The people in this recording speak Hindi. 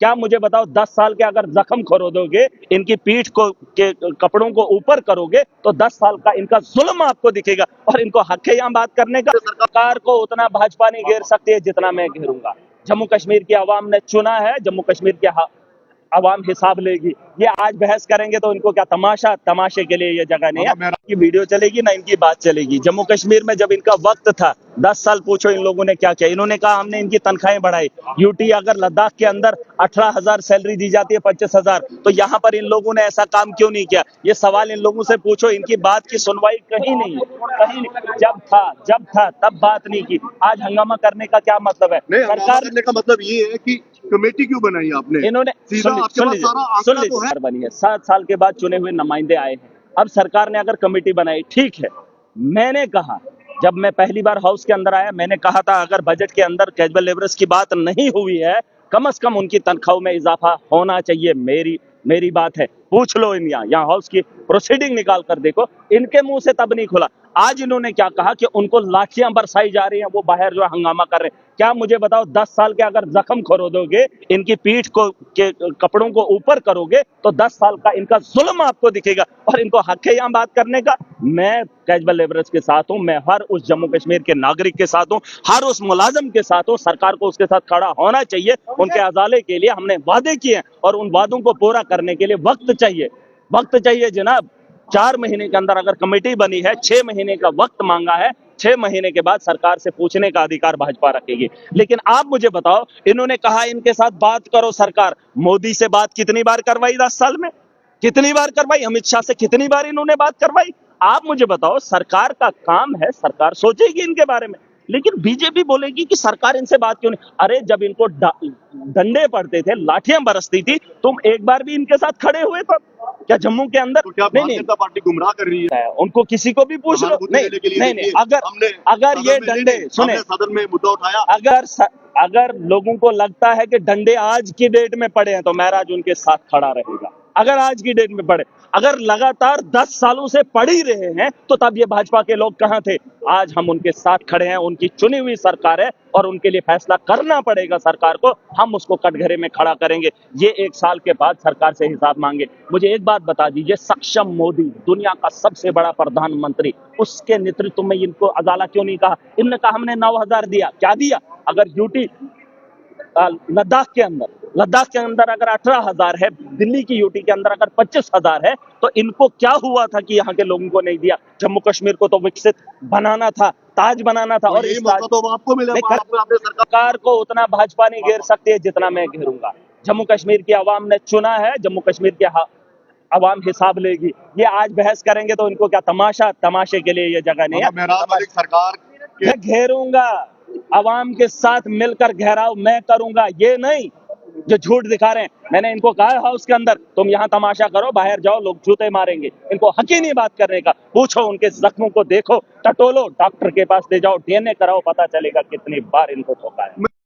क्या मुझे बताओ, 10 साल के अगर जख्म खोदोगे, इनकी पीठ को के कपड़ों को ऊपर करोगे तो 10 साल का इनका जुल्म आपको दिखेगा। और इनको हक है यहाँ बात करने का। सरकार को उतना भाजपा नहीं घेर सकती है जितना मैं घेरूंगा। जम्मू कश्मीर की आवाम ने चुना है, जम्मू कश्मीर के आवाम हिसाब लेगी। ये आज बहस करेंगे तो इनको क्या तमाशा, तमाशे के लिए ये जगह नहीं है। की वीडियो चलेगी ना इनकी बात चलेगी। जम्मू कश्मीर में जब इनका वक्त था, 10 साल पूछो इन लोगों ने क्या किया। इन्होंने कहा हमने इनकी तनख्वाहें बढ़ाई। यूटी अगर लद्दाख के अंदर 18,000 सैलरी दी जाती है, 25,000, तो यहाँ पर इन लोगों ने ऐसा काम क्यों नहीं किया? ये सवाल इन लोगों से पूछो। इनकी बात की सुनवाई कहीं नहीं है, कहीं नहीं। जब था तब बात नहीं की। आज हंगामा करने का क्या मतलब है? सरकार करने का मतलब ये है कि कमेटी क्यों बनाई आपने? इन्होंने सुन बनी है, 7 साल के बाद चुने हुए नुमाइंदे आए हैं। अब सरकार ने अगर कमेटी बनाई, ठीक है। मैंने कहा, जब मैं पहली बार हाउस के अंदर आया, मैंने कहा था अगर बजट के अंदर कैजुअल लेबरर्स की बात नहीं हुई है, कम से कम उनकी तनख्वाहों में इजाफा होना चाहिए। मेरी बात है, पूछ लो इन यहाँ हाउस की प्रोसीडिंग निकाल कर देखो, इनके मुंह से तब नहीं खुला। आज इन्होंने क्या कहा कि उनको लाठियां बरसाई जा रही हैं, वो बाहर जो हंगामा कर रहे हैं। क्या मुझे बताओ, 10 साल के अगर जख्म खोदोगे, इनकी पीठ को के कपड़ों को ऊपर करोगे तो 10 साल का इनका जुल्म आपको दिखेगा। और इनको हक है यहाँ बात करने का। मैं कैजुअल लेबरर्स के साथ हूँ, मैं हर उस जम्मू कश्मीर के नागरिक के साथ हूँ, हर उस मुलाजिम के साथ हूँ। सरकार को उसके साथ खड़ा होना चाहिए। उनके अजाले के लिए हमने वादे किए और उन वादों को पूरा करने के लिए वक्त चाहिए जनाब। 4 महीने के अंदर अगर कमेटी बनी है, 6 महीने का वक्त मांगा है, 6 महीने के बाद सरकार से पूछने का अधिकार भाजपा रखेगी। लेकिन आप मुझे बताओ, इन्होंने कहा इनके साथ बात करो सरकार। मोदी से बात कितनी बार करवाई 10 साल में? कितनी बार करवाई? अमित शाह से कितनी बार इन्होंने बात करवाई? आप मुझे बताओ, सरकार का काम है, सरकार सोचेगी इनके बारे में। लेकिन बीजेपी बोलेगी कि सरकार इनसे बात क्यों नहीं। अरे जब इनको डंडे पड़ते थे, लाठियां बरसती थी, तुम एक बार भी इनके साथ खड़े हुए तो क्या जम्मू के अंदर? तो क्या भारतीय जनता पार्टी गुमराह कर रही है? उनको किसी को भी पूछ लो। नहीं, अगर ये डंडे सुने, सदन में मुद्दा उठाया, अगर लोगों को लगता है कि डंडे आज की डेट में पड़े हैं तो महराज उनके साथ खड़ा रहेगा। अगर आज की डेट में पड़े, अगर लगातार 10 सालों से पड़ ही रहे हैं तो तब ये भाजपा के लोग कहां थे? आज हम उनके साथ खड़े हैं। उनकी चुनी हुई सरकार है और उनके लिए फैसला करना पड़ेगा सरकार को। हम उसको कटघरे में खड़ा करेंगे। ये 1 साल के बाद सरकार से हिसाब मांगे। मुझे एक बात बता दीजिए, सक्षम मोदी, दुनिया का सबसे बड़ा प्रधानमंत्री, उसके नेतृत्व में इनको अदाला क्यों नहीं कहा? इन्होंने कहा हमने 9,000 दिया। क्या दिया? अगर यूटी लद्दाख के अंदर अगर 18,000 है, दिल्ली की यूटी के अंदर अगर 25,000 है, तो इनको क्या हुआ था कि यहाँ के लोगों को नहीं दिया? जम्मू कश्मीर को तो विकसित बनाना था, ताज बनाना था। और इस तो आपको मिला, सरकार को उतना भाजपा नहीं घेर सकती है जितना मैं घेरूंगा। जम्मू कश्मीर की आवाम ने चुना है, जम्मू कश्मीर के आवाम हिसाब लेगी। ये आज बहस करेंगे तो इनको क्या तमाशा, तमाशे के लिए ये जगह नहीं है। सरकार मैं घेरूंगा, आवाम के साथ मिलकर घेराव मैं करूंगा। ये नहीं जो झूठ दिखा रहे हैं। मैंने इनको कहा है हाउस के अंदर, तुम यहाँ तमाशा करो, बाहर जाओ, लोग जूते मारेंगे। इनको हक ही नहीं बात करने का। पूछो, उनके जख्मों को देखो, टटोलो, डॉक्टर के पास ले जाओ, डीएनए कराओ, पता चलेगा कितनी बार इनको ठोका है।